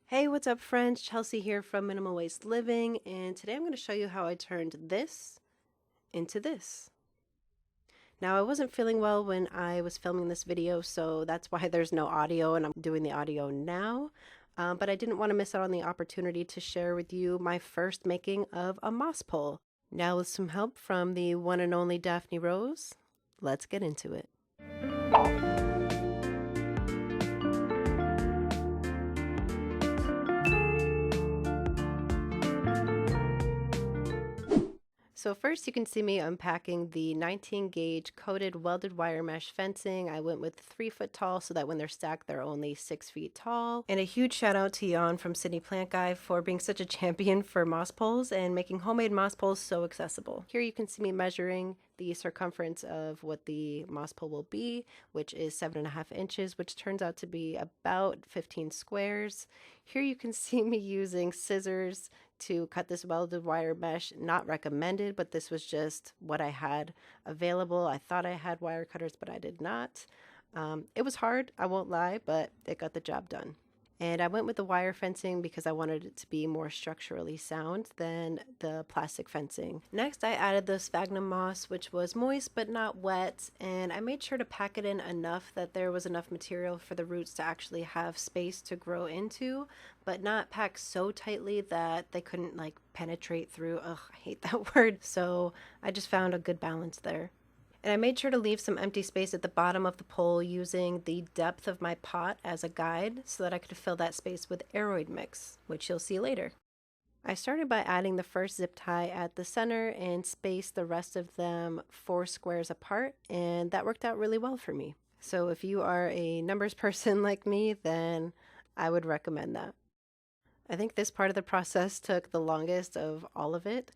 Hey, what's up friends? Chelsea here from Minimal Waste Living, and today I'm going to show you how I turned this into this. Now, I wasn't feeling well when I was filming this video, so that's why there's no audio and I'm doing the audio now. But I didn't want to miss out on the opportunity to share with you my first making of a moss pole. Now, with some help from the one and only Daphne Rose, let's get into it. So first you can see me unpacking the 19 gauge coated welded wire mesh fencing. I went with 3 foot tall so that when they're stacked they're only 6 feet tall. And a huge shout out to Jan from Sydney Plant Guy for being such a champion for moss poles and making homemade moss poles so accessible. Here you can see me measuring the circumference of what the moss pole will be, which is 7.5 inches, which turns out to be about 15 squares. Here you can see me using scissors to cut this welded wire mesh. Not recommended, but this was just what I had available. I thought I had wire cutters, but I did not. It was hard, I won't lie, but it got the job done. And I went with the wire fencing because I wanted it to be more structurally sound than the plastic fencing. Next, I added the sphagnum moss, which was moist but not wet, and I made sure to pack it in enough that there was enough material for the roots to actually have space to grow into, but not packed so tightly that they couldn't like penetrate through. Ugh, I hate that word. So I just found a good balance there. And I made sure to leave some empty space at the bottom of the pole using the depth of my pot as a guide so that I could fill that space with Aroid mix, which you'll see later. I started by adding the first zip tie at the center and spaced the rest of them 4 squares apart, and that worked out really well for me. So if you are a numbers person like me, then I would recommend that. I think this part of the process took the longest of all of it.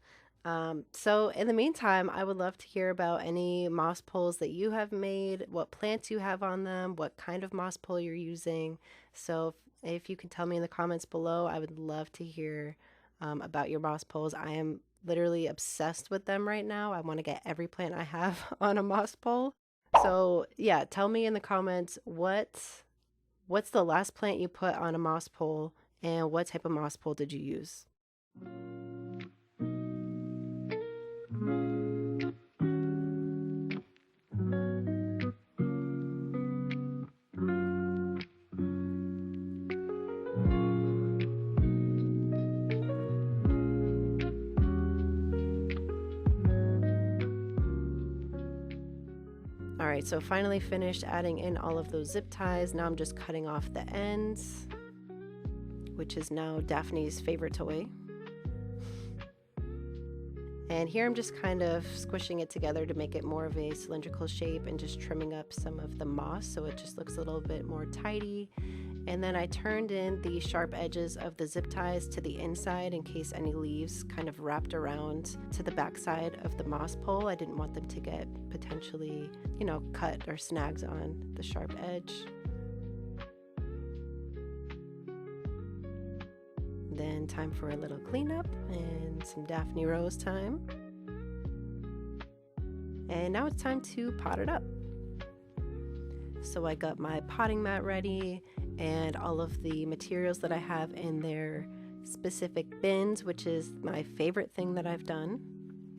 So in the meantime, I would love to hear about any moss poles that you have made, what plants you have on them, what kind of moss pole you're using. So if you can tell me in the comments below, I would love to hear about your moss poles. I am literally obsessed with them right now. I want to get every plant I have on a moss pole. So yeah, tell me in the comments what's the last plant you put on a moss pole and what type of moss pole did you use? Alright, so finally finished adding in all of those zip ties. Now I'm just cutting off the ends, which is now Daphne's favorite toy. And here I'm just kind of squishing it together to make it more of a cylindrical shape and just trimming up some of the moss so it just looks a little bit more tidy. And then I turned in the sharp edges of the zip ties to the inside in case any leaves kind of wrapped around to the back side of the moss pole. I didn't want them to get potentially, cut or snags on the sharp edge. Then time for a little cleanup and some Daphne Rose time. And now it's time to pot it up. So I got my potting mat ready and all of the materials that I have in their specific bins, which is my favorite thing that I've done.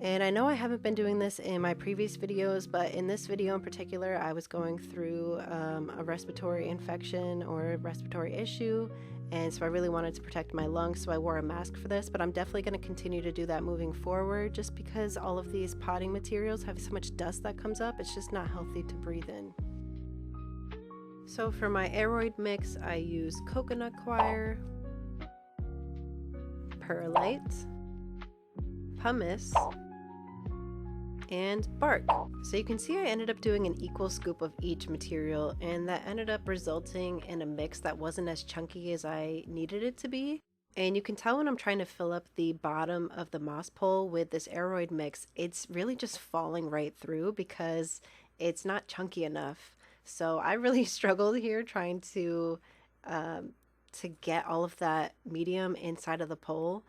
And I know I haven't been doing this in my previous videos, but in this video in particular, I was going through a respiratory infection or a respiratory issue. And so I really wanted to protect my lungs, so I wore a mask for this, but I'm definitely going to continue to do that moving forward just because all of these potting materials have so much dust that comes up. It's just not healthy to breathe in. So for my Aroid mix, I use coconut coir, perlite, pumice, and bark. So you can see I ended up doing an equal scoop of each material, and that ended up resulting in a mix that wasn't as chunky as I needed it to be. And you can tell when I'm trying to fill up the bottom of the moss pole with this Aroid mix, it's really just falling right through because it's not chunky enough. So I really struggled here trying to get all of that medium inside of the pole.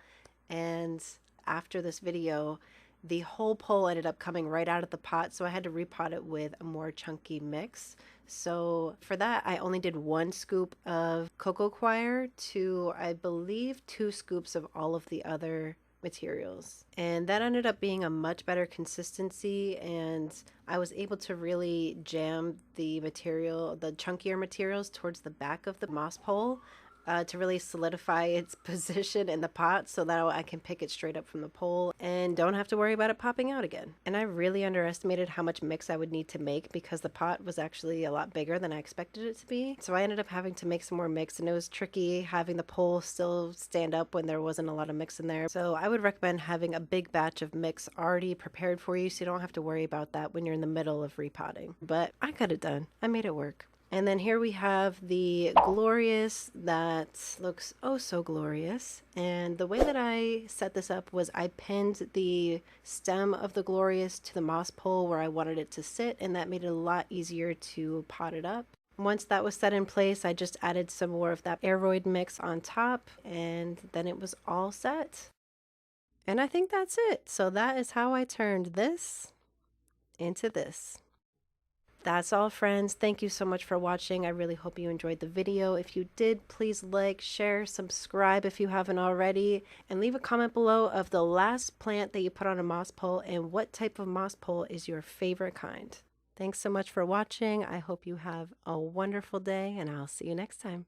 And after this video, the whole pole ended up coming right out of the pot, so I had to repot it with a more chunky mix. So for that, I only did 1 scoop of cocoa coir to, I believe, 2 scoops of all of the other materials. And that ended up being a much better consistency, and I was able to really jam the material, the chunkier materials, towards the back of the moss pole. To really solidify its position in the pot so that I can pick it straight up from the pole and don't have to worry about it popping out again. And I really underestimated how much mix I would need to make because the pot was actually a lot bigger than I expected it to be. So I ended up having to make some more mix, and it was tricky having the pole still stand up when there wasn't a lot of mix in there. So I would recommend having a big batch of mix already prepared for you so you don't have to worry about that when you're in the middle of repotting. But I got it done. I made it work. And then here we have the glorious that looks oh so glorious. And the way that I set this up was I pinned the stem of the glorious to the moss pole where I wanted it to sit, and that made it a lot easier to pot it up. Once that was set in place, I just added some more of that Aroid mix on top, and then it was all set. And I think that's it. So that is how I turned this into this. That's all, friends. Thank you so much for watching. I really hope you enjoyed the video. If you did, please like, share, subscribe if you haven't already, and leave a comment below of the last plant that you put on a moss pole and what type of moss pole is your favorite kind. Thanks so much for watching. I hope you have a wonderful day, and I'll see you next time.